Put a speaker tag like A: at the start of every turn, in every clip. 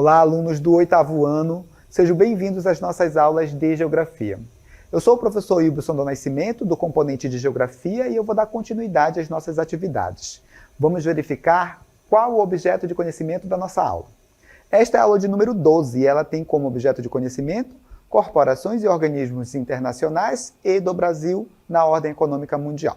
A: Olá, alunos do 8º ano, sejam bem-vindos às nossas aulas de Geografia. Eu sou o professor Ilbson do Nascimento, do componente de Geografia, e eu vou dar continuidade às nossas atividades. Vamos verificar qual o objeto de conhecimento da nossa aula. Esta é a aula de número 12 e ela tem como objeto de conhecimento corporações e organismos internacionais e do Brasil na ordem econômica mundial.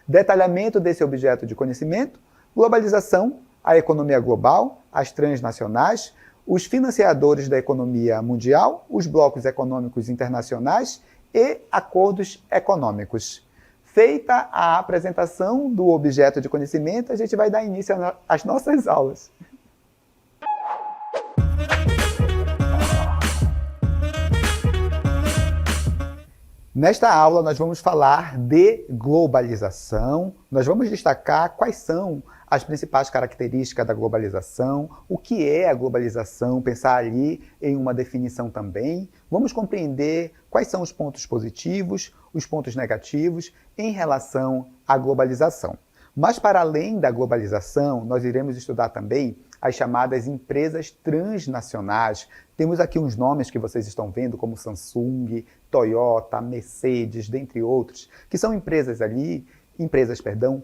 A: Detalhamento desse objeto de conhecimento: globalização, a economia global, as transnacionais, os financiadores da economia mundial, os blocos econômicos internacionais e acordos econômicos. Feita a apresentação do objeto de conhecimento, a gente vai dar início às nossas aulas. Nesta aula, nós vamos falar de globalização, nós vamos destacar quais são as principais características da globalização, o que é a globalização, pensar ali em uma definição também. Vamos compreender quais são os pontos positivos, os pontos negativos em relação à globalização. Mas para além da globalização, nós iremos estudar também as chamadas empresas transnacionais. Temos aqui uns nomes que vocês estão vendo, como Samsung, Toyota, Mercedes, dentre outros, que são empresas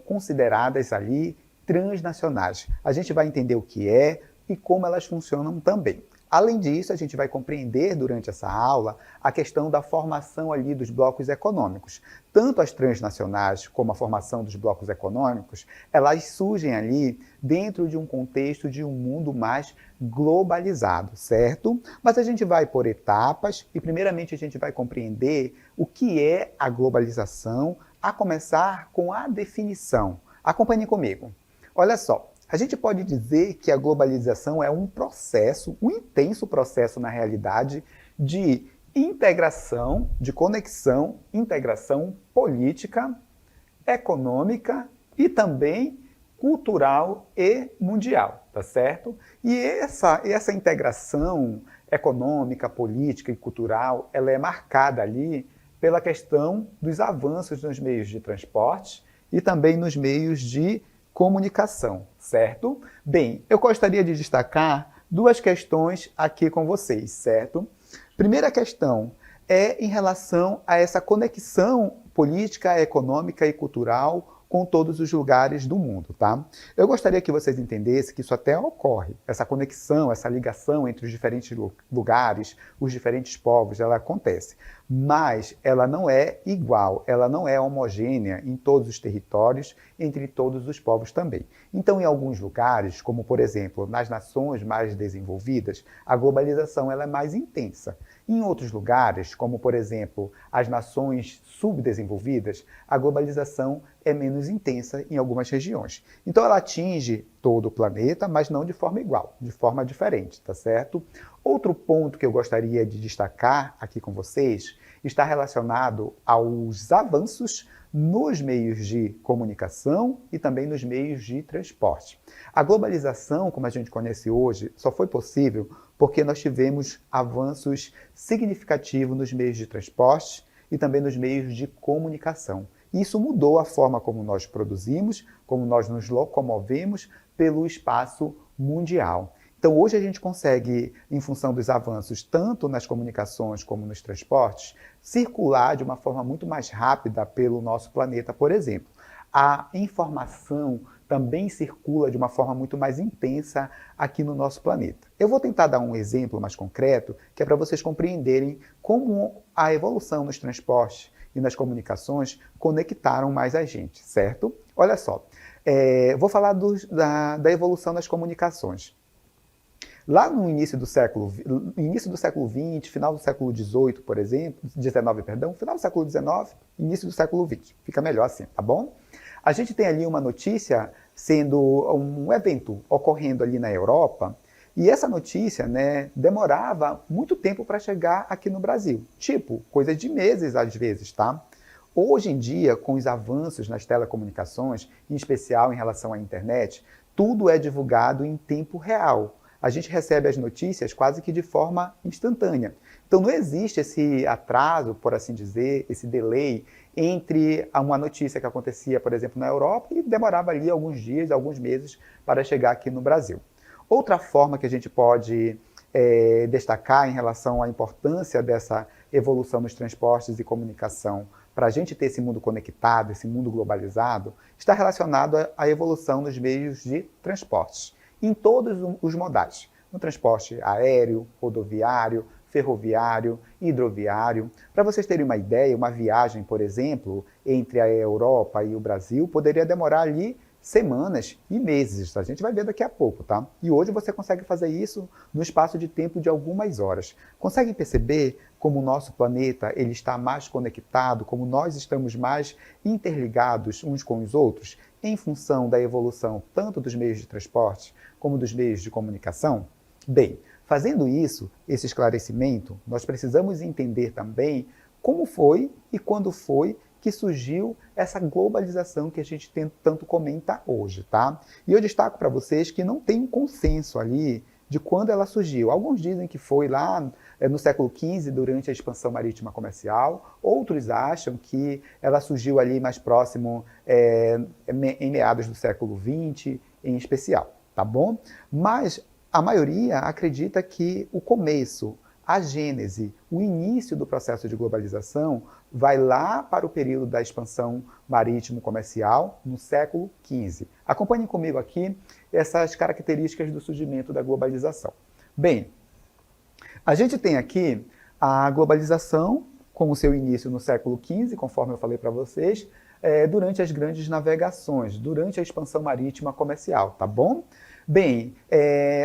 A: consideradas ali transnacionais. A gente vai entender o que é e como elas funcionam também. Além disso, a gente vai compreender durante essa aula a questão da formação ali dos blocos econômicos. Tanto as transnacionais como a formação dos blocos econômicos, elas surgem ali dentro de um contexto de um mundo mais globalizado, certo? Mas a gente vai por etapas e primeiramente a gente vai compreender o que é a globalização, a começar com a definição. Acompanhe comigo. Olha só. A gente pode dizer que a globalização é um processo, um intenso processo na realidade, de integração, de conexão, integração política, econômica e também cultural e mundial, tá certo? E essa integração econômica, política e cultural, ela é marcada ali pela questão dos avanços nos meios de transporte e também nos meios de comunicação, certo? Bem, eu gostaria de destacar duas questões aqui com vocês, certo? Primeira questão é em relação a essa conexão política, econômica e cultural com todos os lugares do mundo, tá? Eu gostaria que vocês entendessem que isso até ocorre, essa conexão, essa ligação entre os diferentes lugares, os diferentes povos, ela acontece. Mas ela não é igual, ela não é homogênea em todos os territórios, entre todos os povos também. Então, em alguns lugares, como por exemplo, nas nações mais desenvolvidas, a globalização ela é mais intensa. Em outros lugares, como por exemplo, as nações subdesenvolvidas, a globalização é menos intensa em algumas regiões. Então ela atinge todo o planeta, mas não de forma igual, de forma diferente, tá certo? Outro ponto que eu gostaria de destacar aqui com vocês está relacionado aos avanços nos meios de comunicação e também nos meios de transporte. A globalização, como a gente conhece hoje, só foi possível porque nós tivemos avanços significativos nos meios de transporte e também nos meios de comunicação. Isso mudou a forma como nós produzimos, como nós nos locomovemos pelo espaço mundial. Então, hoje a gente consegue, em função dos avanços, tanto nas comunicações como nos transportes, circular de uma forma muito mais rápida pelo nosso planeta, por exemplo. A informação também circula de uma forma muito mais intensa aqui no nosso planeta. Eu vou tentar dar um exemplo mais concreto, que é para vocês compreenderem como a evolução nos transportes e nas comunicações conectaram mais a gente, certo? Olha só, vou falar da evolução das comunicações. Lá no início do século XX, final do século XVIII, por exemplo, final do século XIX, início do século XX. Fica melhor assim, tá bom? A gente tem ali uma notícia sendo um evento ocorrendo ali na Europa, e essa notícia, né, demorava muito tempo para chegar aqui no Brasil. Tipo, coisa de meses às vezes, tá? Hoje em dia, com os avanços nas telecomunicações, em especial em relação à internet, tudo é divulgado em tempo real. A gente recebe as notícias quase que de forma instantânea. Então não existe esse atraso, por assim dizer, esse delay entre uma notícia que acontecia, por exemplo, na Europa e demorava ali alguns dias, alguns meses para chegar aqui no Brasil. Outra forma que a gente pode destacar em relação à importância dessa evolução nos transportes e comunicação para a gente ter esse mundo conectado, esse mundo globalizado, está relacionado à evolução dos meios de transportes, em todos os modais. No transporte aéreo, rodoviário, ferroviário, hidroviário. Para vocês terem uma ideia, uma viagem, por exemplo, entre a Europa e o Brasil poderia demorar ali semanas e meses. A gente vai ver daqui a pouco, tá? E hoje você consegue fazer isso no espaço de tempo de algumas horas. Conseguem perceber como o nosso planeta ele está mais conectado, como nós estamos mais interligados uns com os outros, em função da evolução tanto dos meios de transporte como dos meios de comunicação? Bem, fazendo isso, esse esclarecimento, nós precisamos entender também como foi e quando foi que surgiu essa globalização que a gente tanto comenta hoje, tá? E eu destaco para vocês que não tem um consenso ali de quando ela surgiu. Alguns dizem que foi lá no século XV, durante a expansão marítima comercial. Outros acham que ela surgiu ali mais próximo, em meados do século XX, em especial, tá bom? Mas a maioria acredita que o começo, a gênese, o início do processo de globalização vai lá para o período da expansão marítimo-comercial no século XV. Acompanhem comigo aqui essas características do surgimento da globalização. Bem, a gente tem aqui a globalização com o seu início no século XV, conforme eu falei para vocês, durante as grandes navegações, durante a expansão marítima comercial, tá bom? Bem,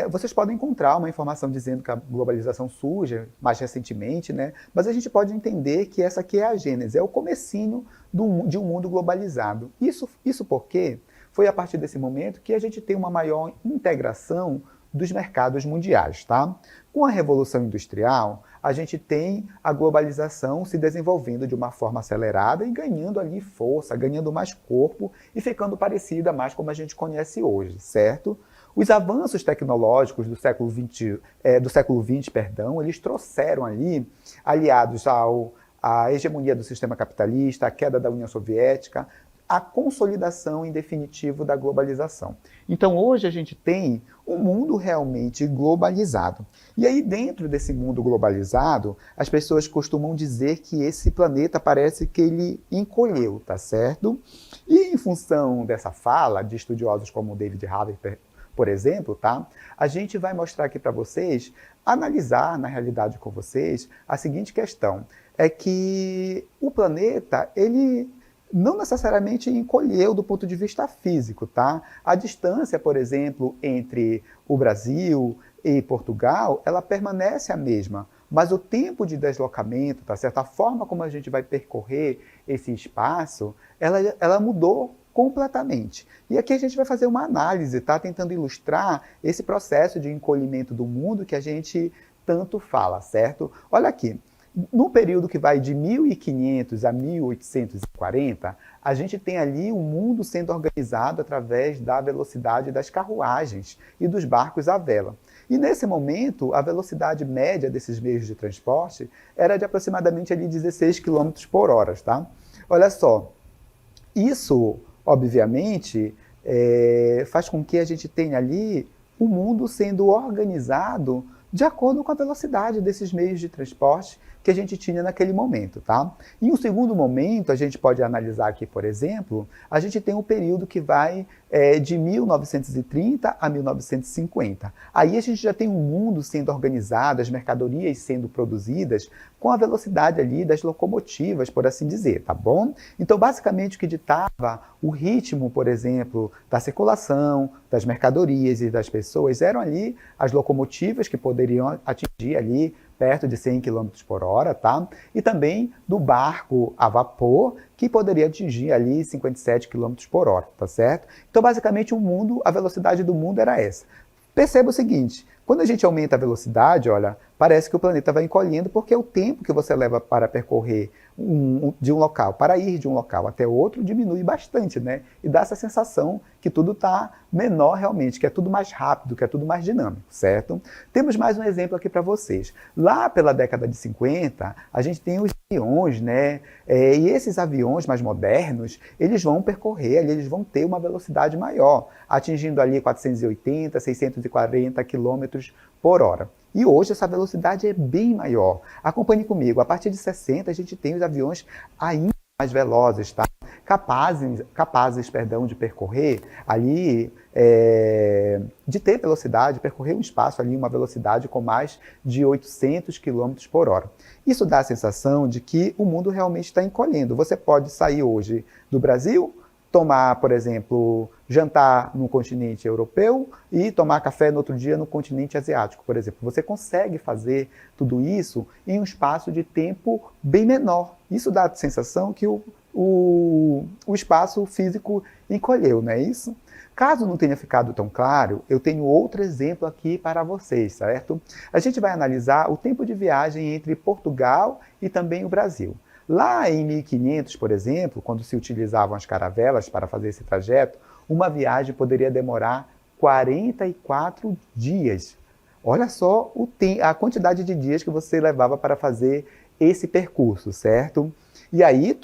A: vocês podem encontrar uma informação dizendo que a globalização surge mais recentemente, né? Mas a gente pode entender que essa aqui é a gênese, é o comecinho de um mundo globalizado. Isso porque foi a partir desse momento que a gente tem uma maior integração dos mercados mundiais, tá? Com a Revolução Industrial, a gente tem a globalização se desenvolvendo de uma forma acelerada e ganhando ali força, ganhando mais corpo e ficando parecida mais como a gente conhece hoje, certo? Os avanços tecnológicos do século XX, eles trouxeram ali, aliados à hegemonia do sistema capitalista, à queda da União Soviética, a consolidação em definitivo da globalização. Então hoje a gente tem um mundo realmente globalizado. E aí dentro desse mundo globalizado, as pessoas costumam dizer que esse planeta parece que ele encolheu, tá certo? E em função dessa fala de estudiosos como David Harvey, por exemplo, tá? A gente vai mostrar aqui para vocês, analisar na realidade com vocês, a seguinte questão, é que o planeta, ele não necessariamente encolheu do ponto de vista físico, tá? A distância, por exemplo, entre o Brasil e Portugal, ela permanece a mesma, mas o tempo de deslocamento, tá certo? A forma como a gente vai percorrer esse espaço, ela mudou completamente. E aqui a gente vai fazer uma análise, tá? Tentando ilustrar esse processo de encolhimento do mundo que a gente tanto fala, certo? Olha aqui. No período que vai de 1500 a 1840, a gente tem ali o mundo sendo organizado através da velocidade das carruagens e dos barcos à vela. E nesse momento, a velocidade média desses meios de transporte era de aproximadamente ali 16 km por hora, tá? Olha só, isso, obviamente, faz com que a gente tenha ali o mundo sendo organizado de acordo com a velocidade desses meios de transporte que a gente tinha naquele momento, tá? Em um segundo momento, a gente pode analisar aqui, por exemplo, a gente tem um período que vai de 1930 a 1950. Aí a gente já tem um mundo sendo organizado, as mercadorias sendo produzidas com a velocidade ali das locomotivas, por assim dizer, tá bom? Então, basicamente, o que ditava o ritmo, por exemplo, da circulação, das mercadorias e das pessoas eram ali as locomotivas que poderiam atingir ali perto de 100 km por hora, tá? E também do barco a vapor, que poderia atingir ali 57 km por hora, tá certo? Então, basicamente, a velocidade do mundo era essa. Perceba o seguinte, quando a gente aumenta a velocidade, olha, parece que o planeta vai encolhendo porque o tempo que você leva para percorrer de um local, para ir de um local até outro, diminui bastante, né? E dá essa sensação que tudo está menor realmente, que é tudo mais rápido, que é tudo mais dinâmico, certo? Temos mais um exemplo aqui para vocês. Lá pela década de 50, a gente tem os aviões, né? E esses aviões mais modernos, eles vão percorrer ali, eles vão ter uma velocidade maior, atingindo ali 480, 640 km por hora. E hoje essa velocidade é bem maior. Acompanhe comigo, a partir de 60 a gente tem os aviões ainda mais velozes, tá? Capazes, de percorrer ali, de ter velocidade, percorrer um espaço ali, uma velocidade com mais de 800 km por hora. Isso dá a sensação de que o mundo realmente está encolhendo. Você pode sair hoje do Brasil, tomar, por exemplo, jantar no continente europeu e tomar café no outro dia no continente asiático, por exemplo. Você consegue fazer tudo isso em um espaço de tempo bem menor. Isso dá a sensação que o espaço físico encolheu, não é isso? Caso não tenha ficado tão claro, eu tenho outro exemplo aqui para vocês, certo? A gente vai analisar o tempo de viagem entre Portugal e também o Brasil. Lá em 1500, por exemplo, quando se utilizavam as caravelas para fazer esse trajeto, uma viagem poderia demorar 44 dias. Olha só a quantidade de dias que você levava para fazer esse percurso, certo? E aí,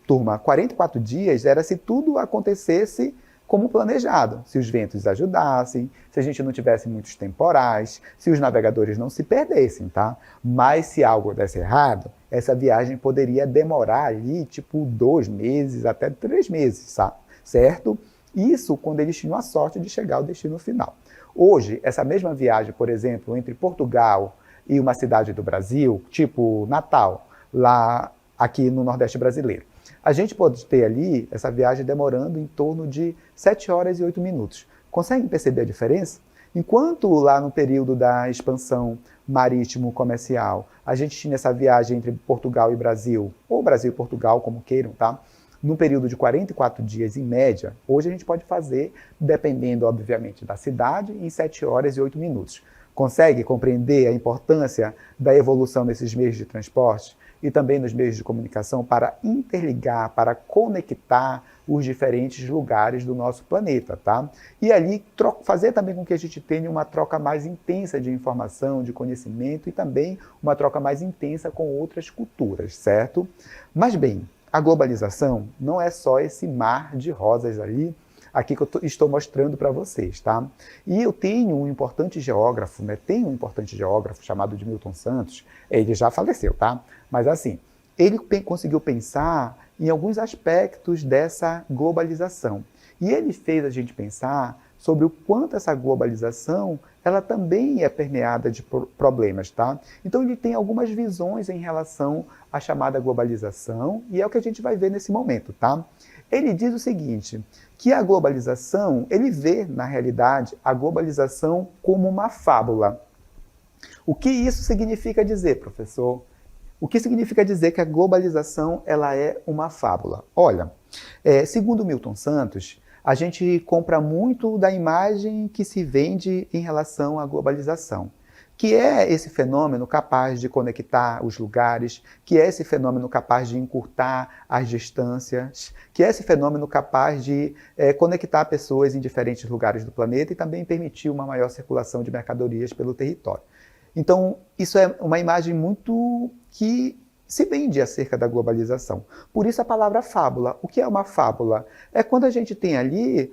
A: turma, 44 dias era se tudo acontecesse como planejado, se os ventos ajudassem, se a gente não tivesse muitos temporais, se os navegadores não se perdessem, tá? Mas se algo desse errado, essa viagem poderia demorar ali, tipo, 2 meses, até 3 meses, tá? Certo? Isso quando eles tinham a sorte de chegar ao destino final. Hoje, essa mesma viagem, por exemplo, entre Portugal e uma cidade do Brasil, tipo Natal, lá aqui no Nordeste brasileiro, a gente pode ter ali essa viagem demorando em torno de 7 horas e 8 minutos. Conseguem perceber a diferença? Enquanto lá no período da expansão marítimo-comercial, a gente tinha essa viagem entre Portugal e Brasil, ou Brasil e Portugal, como queiram, tá? Num período de 44 dias em média, hoje a gente pode fazer, dependendo, obviamente, da cidade, em 7 horas e 8 minutos. Consegue compreender a importância da evolução desses meios de transporte e também nos meios de comunicação para interligar, para conectar os diferentes lugares do nosso planeta, tá? E ali fazer também com que a gente tenha uma troca mais intensa de informação, de conhecimento e também uma troca mais intensa com outras culturas, certo? Mas bem, a globalização não é só esse mar de rosas ali, aqui que eu estou mostrando para vocês, tá? E eu tenho um importante geógrafo, né? Tem um importante geógrafo chamado de Milton Santos, ele já faleceu, tá? Mas assim, ele conseguiu pensar em alguns aspectos dessa globalização. E ele fez a gente pensar sobre o quanto essa globalização, ela também é permeada de problemas, tá? Então ele tem algumas visões em relação à chamada globalização, e é o que a gente vai ver nesse momento, tá? Ele diz o seguinte, que a globalização, ele vê, na realidade, a globalização como uma fábula. O que isso significa dizer, professor? O que significa dizer que a globalização ela é uma fábula? Olha, segundo Milton Santos, a gente compra muito da imagem que se vende em relação à globalização, que é esse fenômeno capaz de conectar os lugares, que é esse fenômeno capaz de encurtar as distâncias, que é esse fenômeno capaz de conectar pessoas em diferentes lugares do planeta e também permitir uma maior circulação de mercadorias pelo território. Então, isso é uma imagem muito que se vende acerca da globalização. Por isso a palavra fábula. O que é uma fábula? É quando a gente tem ali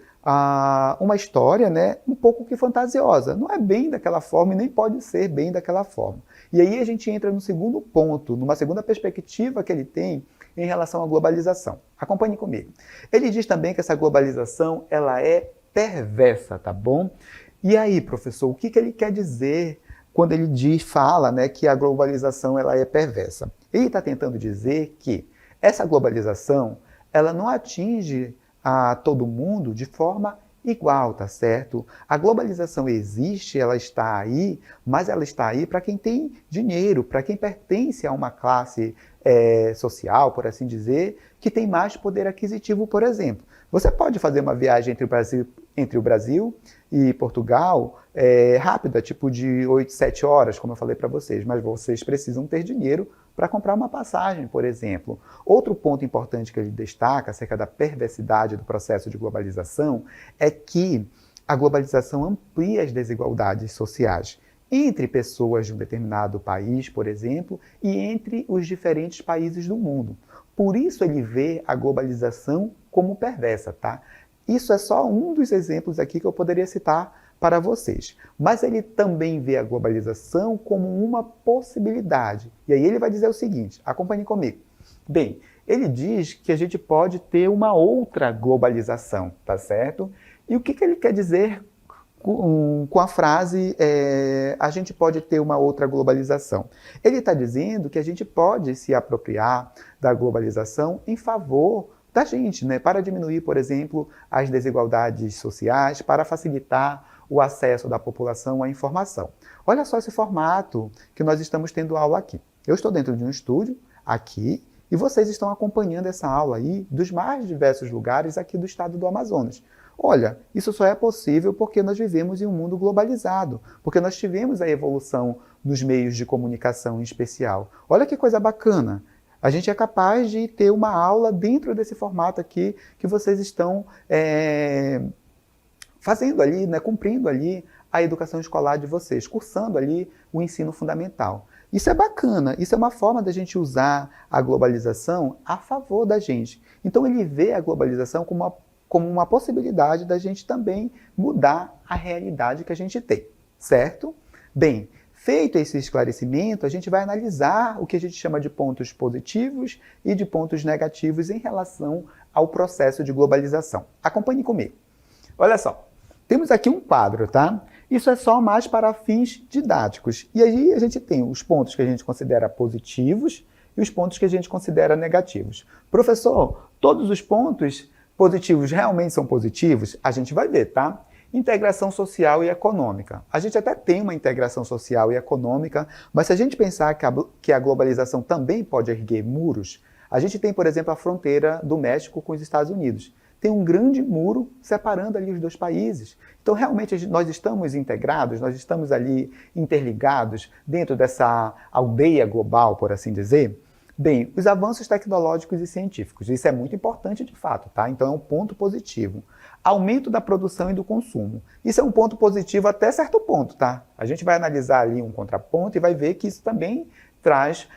A: uma história, né, um pouco que fantasiosa. Não é bem daquela forma e nem pode ser bem daquela forma. E aí a gente entra no segundo ponto, numa segunda perspectiva que ele tem em relação à globalização. Acompanhe comigo. Ele diz também que essa globalização ela é perversa, tá bom? E aí, professor, o que ele quer dizer quando ele fala, né, que a globalização ela é perversa? Ele está tentando dizer que essa globalização ela não atinge a todo mundo de forma igual, tá certo? A globalização existe, ela está aí, mas ela está aí para quem tem dinheiro, para quem pertence a uma classe social, por assim dizer, que tem mais poder aquisitivo, por exemplo. Você pode fazer uma viagem entre o Brasil e Portugal rápida, tipo de 8, 7 horas, como eu falei para vocês, mas vocês precisam ter dinheiro para comprar uma passagem, por exemplo. Outro ponto importante que ele destaca acerca da perversidade do processo de globalização é que a globalização amplia as desigualdades sociais entre pessoas de um determinado país, por exemplo, e entre os diferentes países do mundo. Por isso ele vê a globalização como perversa, tá? Isso é só um dos exemplos aqui que eu poderia citar para vocês. Mas ele também vê a globalização como uma possibilidade. E aí ele vai dizer o seguinte, acompanhe comigo. Bem, ele diz que a gente pode ter uma outra globalização, tá certo? E o que ele quer dizer com a frase a gente pode ter uma outra globalização? Ele está dizendo que a gente pode se apropriar da globalização em favor da gente, né? Para diminuir, por exemplo, as desigualdades sociais, para facilitar o acesso da população à informação. Olha só esse formato que nós estamos tendo aula aqui. Eu estou dentro de um estúdio aqui e vocês estão acompanhando essa aula aí dos mais diversos lugares aqui do estado do Amazonas. Olha, isso só é possível porque nós vivemos em um mundo globalizado, porque nós tivemos a evolução dos meios de comunicação em especial. Olha que coisa bacana! A gente é capaz de ter uma aula dentro desse formato aqui que vocês estão fazendo ali, né, cumprindo ali a educação escolar de vocês, cursando ali o ensino fundamental. Isso é bacana, isso é uma forma da gente usar a globalização a favor da gente. Então ele vê a globalização como uma possibilidade da gente também mudar a realidade que a gente tem, certo? Bem, feito esse esclarecimento, a gente vai analisar o que a gente chama de pontos positivos e de pontos negativos em relação ao processo de globalização. Acompanhe comigo. Olha só, temos aqui um quadro, tá? Isso é só mais para fins didáticos. E aí a gente tem os pontos que a gente considera positivos e os pontos que a gente considera negativos. Professor, todos os pontos positivos realmente são positivos? A gente vai ver, tá? Integração social e econômica. A gente até tem uma integração social e econômica, mas se a gente pensar que a globalização também pode erguer muros, a gente tem, por exemplo, a fronteira do México com os Estados Unidos. Tem um grande muro separando ali os dois países. Então, realmente, nós estamos integrados, nós estamos ali interligados dentro dessa aldeia global, por assim dizer. Bem, os avanços tecnológicos e científicos, isso é muito importante de fato, tá? Então é um ponto positivo. Aumento da produção e do consumo. Isso é um ponto positivo até certo ponto, tá? A gente vai analisar ali um contraponto e vai ver que isso também traz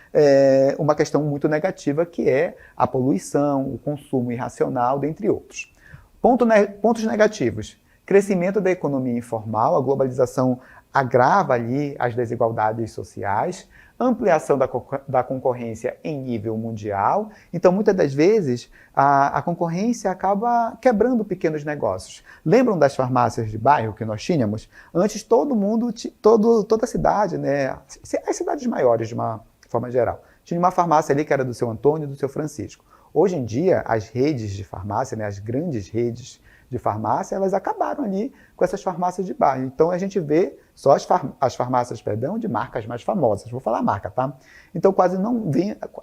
A: uma questão muito negativa, que é a poluição, o consumo irracional, dentre outros. Pontos negativos. Crescimento da economia informal, a globalização agrava ali as desigualdades sociais, ampliação da concorrência em nível mundial. Então, muitas das vezes, a concorrência acaba quebrando pequenos negócios. Lembram das farmácias de bairro que nós tínhamos? Antes, todo mundo, toda a cidade, né, as cidades maiores, de uma forma geral, tinha uma farmácia ali que era do seu Antônio e do seu Francisco. Hoje em dia, as redes de farmácia, né, as grandes redes de farmácia, elas acabaram ali com essas farmácias de bairro. Então, a gente vê só as farmácias, perdão, de marcas mais famosas. Vou falar marca, tá? Então,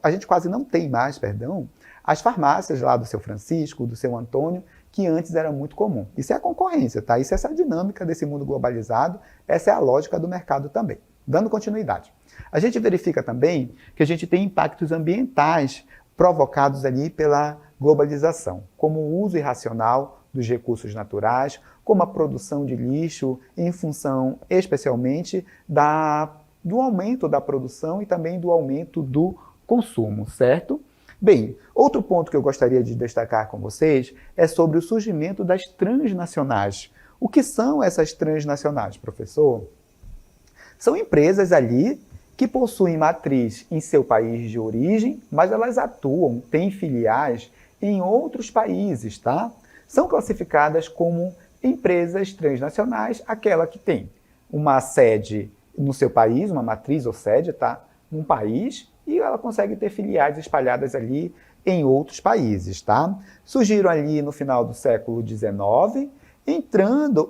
A: a gente quase não tem mais, perdão, as farmácias lá do seu Francisco, do seu Antônio, que antes era muito comum. Isso é a concorrência, tá? Isso é essa dinâmica desse mundo globalizado, essa é a lógica do mercado também. Dando continuidade. A gente verifica também que a gente tem impactos ambientais provocados ali pela globalização, como o uso irracional dos recursos naturais, como a produção de lixo em função especialmente do aumento da produção e também do aumento do consumo, certo? Bem, outro ponto que eu gostaria de destacar com vocês é sobre o surgimento das transnacionais. O que são essas transnacionais, professor? São empresas ali que possuem matriz em seu país de origem, mas elas atuam, têm filiais em outros países, tá? São classificadas como empresas transnacionais, aquela que tem uma sede no seu país, uma matriz ou sede, tá? Num país, e ela consegue ter filiais espalhadas ali em outros países, tá? Surgiram ali no final do século XIX,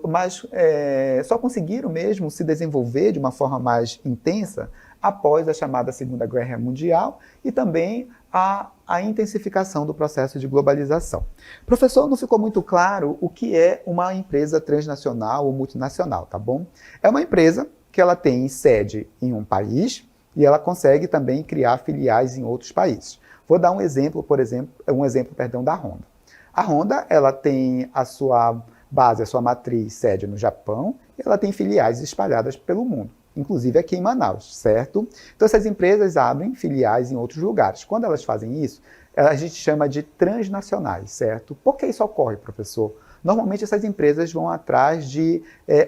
A: mas só conseguiram mesmo se desenvolver de uma forma mais intensa após a chamada Segunda Guerra Mundial e também a intensificação do processo de globalização. Professor, não ficou muito claro o que é uma empresa transnacional ou multinacional, tá bom? É uma empresa que ela tem sede em um país e ela consegue também criar filiais em outros países. Vou dar um exemplo, da Honda. A Honda, ela tem a sua base, a sua matriz, sede no Japão, e ela tem filiais espalhadas pelo mundo, inclusive aqui em Manaus, certo? Então essas empresas abrem filiais em outros lugares. Quando elas fazem isso, a gente chama de transnacionais, certo? Por que isso ocorre, professor? Normalmente essas empresas vão atrás de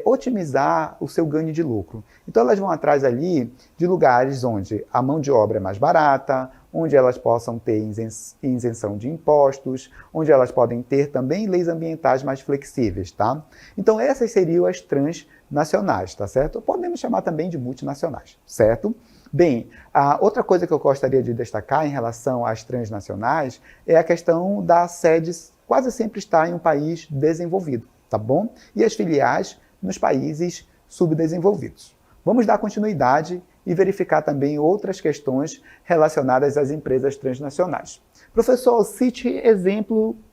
A: otimizar o seu ganho de lucro. Então elas vão atrás ali de lugares onde a mão de obra é mais barata, onde elas possam ter isenção de impostos, onde elas podem ter também leis ambientais mais flexíveis, tá? Então essas seriam as transnacionais, tá certo? Podemos chamar também de multinacionais, certo? Bem, a outra coisa que eu gostaria de destacar em relação às transnacionais é a questão da sede quase sempre estar em um país desenvolvido, tá bom? E as filiais nos países subdesenvolvidos. Vamos dar continuidade e verificar também outras questões relacionadas às empresas transnacionais. Professor, cite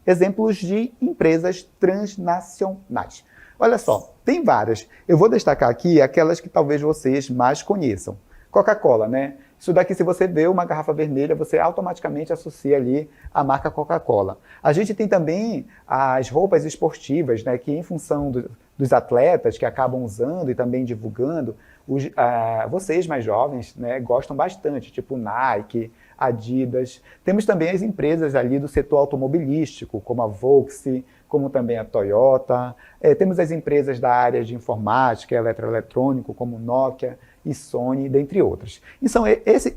A: exemplos de empresas transnacionais. Olha só, tem várias. Eu vou destacar aqui aquelas que talvez vocês mais conheçam. Coca-Cola, né? Isso daqui, se você vê uma garrafa vermelha, você automaticamente associa ali a marca Coca-Cola. A gente tem também as roupas esportivas, né? Que em função dos atletas que acabam usando e também divulgando, vocês mais jovens, né, gostam bastante, tipo Nike, Adidas. Temos também as empresas ali do setor automobilístico, como a Volkswagen, como também a Toyota. Temos as empresas da área de informática e eletroeletrônico, como Nokia e Sony, dentre outras.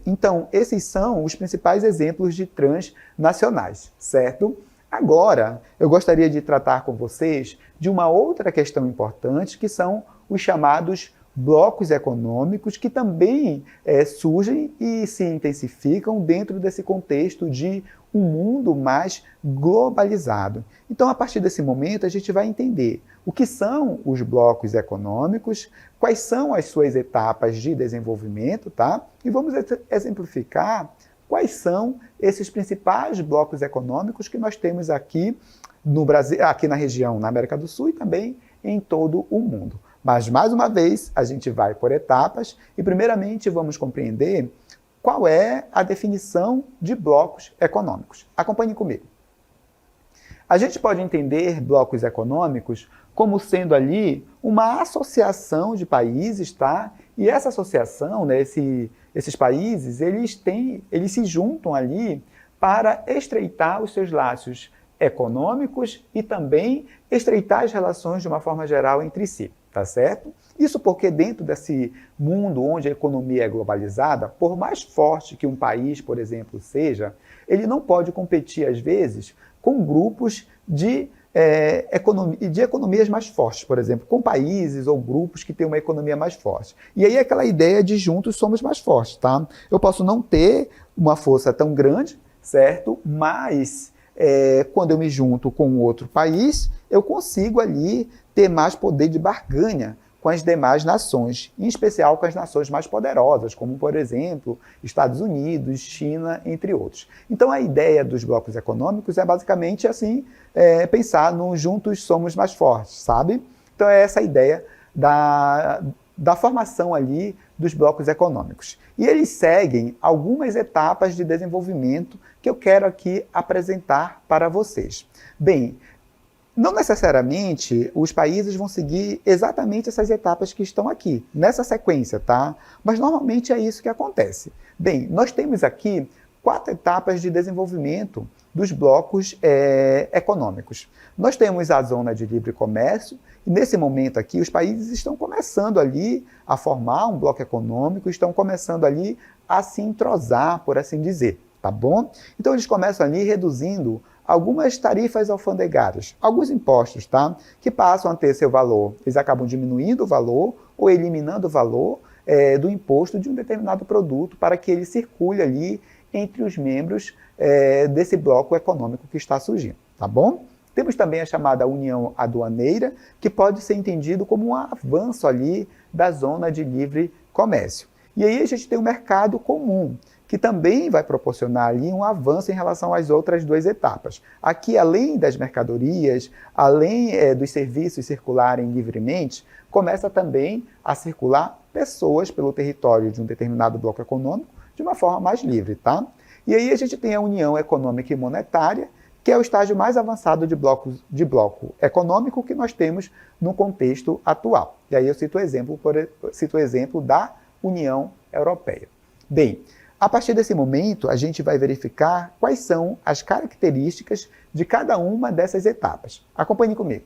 A: Então, esses são os principais exemplos de transnacionais, certo? Agora, eu gostaria de tratar com vocês de uma outra questão importante, que são os chamados blocos econômicos, que também surgem e se intensificam dentro desse contexto de um mundo mais globalizado. Então, a partir desse momento, a gente vai entender o que são os blocos econômicos, quais são as suas etapas de desenvolvimento, tá? E vamos exemplificar quais são esses principais blocos econômicos que nós temos aqui no Brasil, aqui na região, na América do Sul e também em todo o mundo. Mas, mais uma vez, a gente vai por etapas e, primeiramente, vamos compreender qual é a definição de blocos econômicos. Acompanhe comigo. A gente pode entender blocos econômicos como sendo ali uma associação de países, tá? E essa associação, né, esses países, eles se juntam ali para estreitar os seus laços econômicos e também estreitar as relações de uma forma geral entre si, tá certo? Isso porque dentro desse mundo onde a economia é globalizada, por mais forte que um país, por exemplo, seja, ele não pode competir, às vezes, com grupos de economias mais fortes, por exemplo, com países ou grupos que têm uma economia mais forte. E aí aquela ideia de juntos somos mais fortes, tá? Eu posso não ter uma força tão grande, certo? Mas quando eu me junto com outro país, eu consigo ali ter mais poder de barganha com as demais nações, em especial com as nações mais poderosas, como, por exemplo, Estados Unidos, China, entre outros. Então, a ideia dos blocos econômicos é basicamente assim, pensar no juntos somos mais fortes, sabe? Então, é essa a ideia da formação ali dos blocos econômicos. E eles seguem algumas etapas de desenvolvimento que eu quero aqui apresentar para vocês. Bem, não necessariamente os países vão seguir exatamente essas etapas que estão aqui, nessa sequência, tá? Mas normalmente é isso que acontece. Bem, nós temos aqui 4 etapas de desenvolvimento dos blocos econômicos. Nós temos a zona de livre comércio, e nesse momento aqui os países estão começando ali a formar um bloco econômico, estão começando ali a se entrosar, por assim dizer, tá bom? Então eles começam ali reduzindo algumas tarifas alfandegárias, alguns impostos, tá? Que passam a ter seu valor. Eles acabam diminuindo o valor ou eliminando o valor do imposto de um determinado produto para que ele circule ali entre os membros desse bloco econômico que está surgindo, tá bom? Temos também a chamada União Aduaneira, que pode ser entendido como um avanço ali da zona de livre comércio. E aí a gente tem o mercado comum, que também vai proporcionar ali um avanço em relação às outras 2 etapas. Aqui, além das mercadorias, além dos serviços circularem livremente, começa também a circular pessoas pelo território de um determinado bloco econômico de uma forma mais livre, tá? E aí a gente tem a União Econômica e Monetária, que é o estágio mais avançado de bloco econômico que nós temos no contexto atual. E aí eu cito o exemplo da União Europeia. Bem, a partir desse momento, a gente vai verificar quais são as características de cada uma dessas etapas. Acompanhe comigo.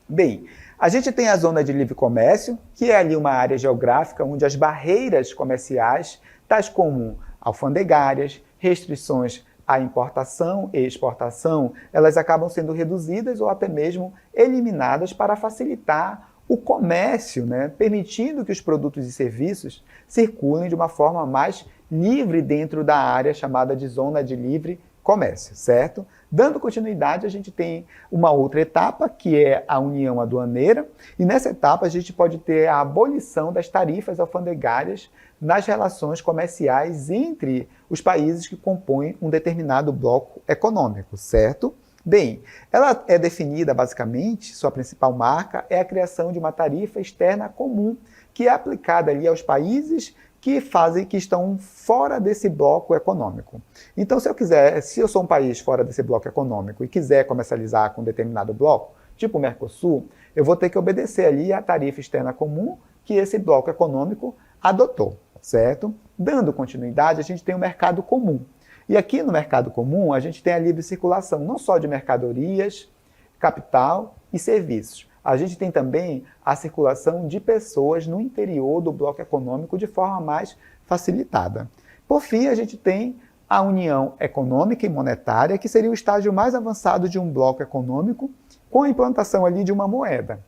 A: Bem, a gente tem a zona de livre comércio, que é ali uma área geográfica onde as barreiras comerciais, tais como alfandegárias, restrições à importação e exportação, elas acabam sendo reduzidas ou até mesmo eliminadas para facilitar o comércio, né? Permitindo que os produtos e serviços circulem de uma forma mais livre dentro da área chamada de zona de livre comércio, certo? Dando continuidade, a gente tem uma outra etapa, que é a união aduaneira, e nessa etapa a gente pode ter a abolição das tarifas alfandegárias nas relações comerciais entre os países que compõem um determinado bloco econômico, certo? Bem, ela é definida basicamente, sua principal marca é a criação de uma tarifa externa comum, que é aplicada ali aos países que estão fora desse bloco econômico. Então, se eu sou um país fora desse bloco econômico e quiser comercializar com um determinado bloco, tipo o Mercosul, eu vou ter que obedecer ali à tarifa externa comum que esse bloco econômico adotou, certo? Dando continuidade, a gente tem o mercado comum. E aqui no mercado comum, a gente tem a livre circulação, não só de mercadorias, capital e serviços. A gente tem também a circulação de pessoas no interior do bloco econômico de forma mais facilitada. Por fim, a gente tem a união econômica e monetária, que seria o estágio mais avançado de um bloco econômico, com a implantação ali de uma moeda.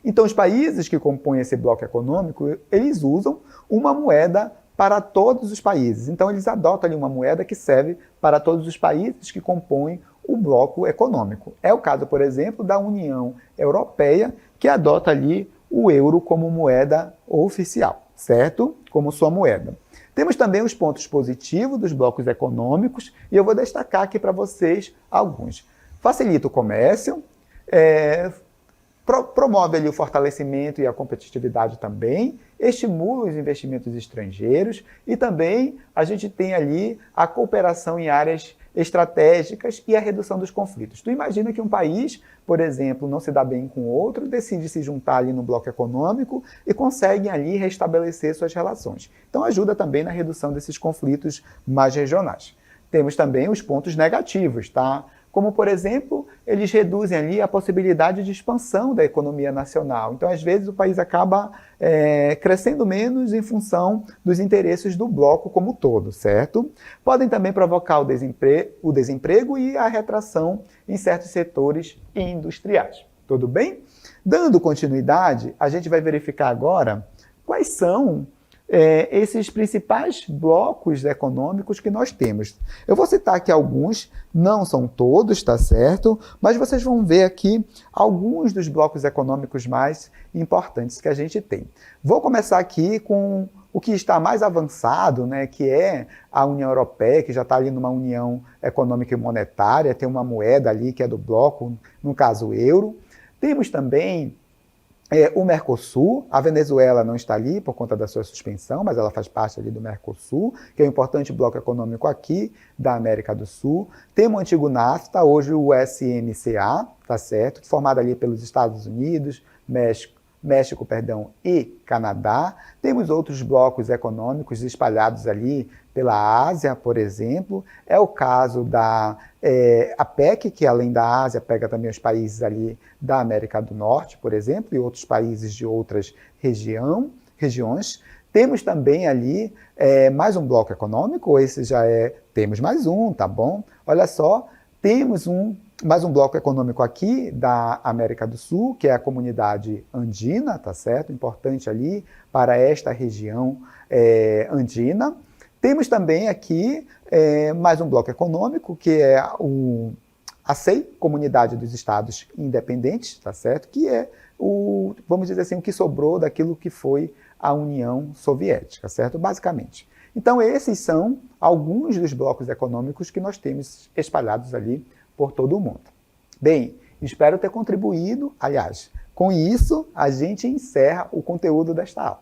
A: Então, os países que compõem esse bloco econômico, eles usam uma moeda para todos os países. Então, eles adotam ali uma moeda que serve para todos os países que compõem o bloco econômico. É o caso, por exemplo, da União Europeia, que adota ali o euro como moeda oficial, certo? Como sua moeda. Temos também os pontos positivos dos blocos econômicos, e eu vou destacar aqui para vocês alguns. Facilita o comércio, promove ali o fortalecimento e a competitividade também, estimula os investimentos estrangeiros e também a gente tem ali a cooperação em áreas estratégicas e a redução dos conflitos. Tu imagina que um país, por exemplo, não se dá bem com outro, decide se juntar ali no bloco econômico e conseguem ali restabelecer suas relações. Então ajuda também na redução desses conflitos mais regionais. Temos também os pontos negativos, tá? Como, por exemplo, eles reduzem ali a possibilidade de expansão da economia nacional. Então, às vezes, o país acaba crescendo menos em função dos interesses do bloco como um todo, certo? Podem também provocar o desemprego e a retração em certos setores industriais. Tudo bem? Dando continuidade, a gente vai verificar agora quais são esses principais blocos econômicos que nós temos. Eu vou citar aqui alguns, não são todos, tá certo? Mas vocês vão ver aqui alguns dos blocos econômicos mais importantes que a gente tem. Vou começar aqui com o que está mais avançado, né, que é a União Europeia, que já está ali numa união econômica e monetária, tem uma moeda ali que é do bloco, no caso o euro. Temos também o Mercosul. A Venezuela não está ali por conta da sua suspensão, mas ela faz parte ali do Mercosul, que é um importante bloco econômico aqui da América do Sul. Temos o antigo NAFTA, hoje o USMCA, tá certo? Formado ali pelos Estados Unidos, México, e Canadá. Temos outros blocos econômicos espalhados ali pela Ásia, por exemplo. É o caso da APEC, que além da Ásia pega também os países ali da América do Norte, por exemplo, e outros países de outras regiões. Temos também ali mais um bloco econômico, esse já temos mais um, tá bom? Olha só, temos mais um bloco econômico aqui da América do Sul, que é a comunidade andina, tá certo? Importante ali para esta região andina. Temos também aqui mais um bloco econômico, que é a CEI, Comunidade dos Estados Independentes, tá certo? Que é vamos dizer assim, o que sobrou daquilo que foi a União Soviética, certo? Basicamente. Então, esses são alguns dos blocos econômicos que nós temos espalhados ali por todo o mundo. Bem, espero ter contribuído. Aliás, com isso, a gente encerra o conteúdo desta aula.